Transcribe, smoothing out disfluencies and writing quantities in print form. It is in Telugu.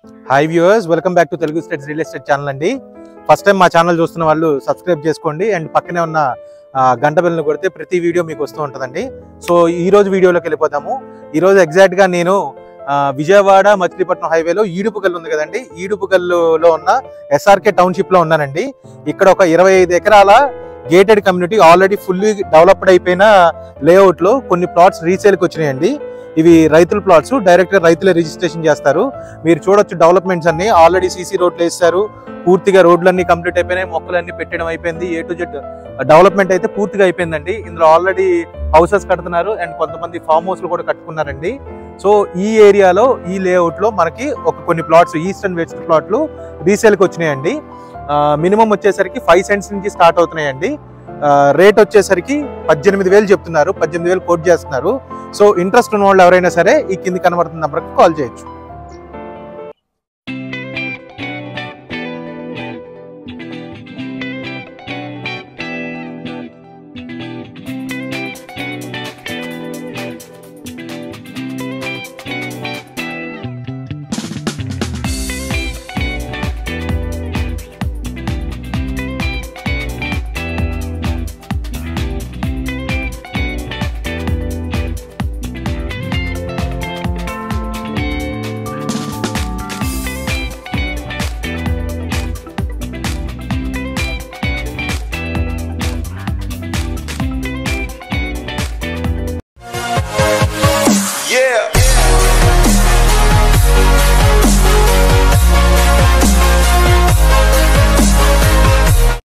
Hi viewers, welcome back to Telugu states real estate channel అండి. ఫస్ట్ టైం మా ఛానల్ చూస్తున్న వాళ్ళు సబ్స్క్రైబ్ చేసుకోండి అండ్ పక్కనే ఉన్న గంట బెల్ని కొడితే ప్రతి వీడియో మీకు వస్తూ ఉంటుందండి. సో ఈ రోజు వీడియోలోకి వెళ్ళిపోతాము. ఈరోజు ఎగ్జాక్ట్గా నేను విజయవాడ మచిలీపట్నం హైవేలో ఈడుపుకల్ ఉంది కదండి, ఈడుపుకల్లో ఉన్న ఎస్ఆర్కే టౌన్షిప్లో ఉన్నానండి. ఇక్కడ ఒక 25 ఎకరాల gated community already fully developed అయిపోయిన లేఅవుట్లో కొన్ని ప్లాట్స్ రీసేల్కి వచ్చినాయండి. ఇవి రైతుల ప్లాట్స్, డైరెక్ట్గా రైతులే రిజిస్ట్రేషన్ చేస్తారు. మీరు చూడొచ్చు డెవలప్మెంట్స్ అన్ని ఆల్రెడీ సీసీ రోడ్లు వేస్తారు, పూర్తిగా రోడ్లన్నీ కంప్లీట్ అయిపోయినాయి, మొక్కలన్నీ పెట్టడం అయిపోయింది, A to Z డెవలప్మెంట్ అయితే పూర్తిగా అయిపోయిందండి. ఇందులో ఆల్రెడీ హౌసెస్ కడుతున్నారు అండ్ కొంతమంది ఫామ్ హౌస్లు కూడా కట్టుకున్నారండి. సో ఈ ఏరియాలో ఈ లేఅవుట్లో మనకి కొన్ని ప్లాట్స్, ఈస్ట్ అండ్ వెస్ట్ ప్లాట్లు రీసేల్కి వచ్చినాయండి. మినిమం వచ్చేసరికి 5 సెంట్స్ నుంచి స్టార్ట్ అవుతున్నాయండి. రేట్ వచ్చేసరికి 18,000 చెప్తున్నారు, 18,000 కోట్ చేస్తున్నారు. సో ఇంట్రెస్ట్ ఉన్న వాళ్ళు ఎవరైనా సరే ఈ కింది కనబడుతున్న నెంబర్కి కాల్ చేయొచ్చు.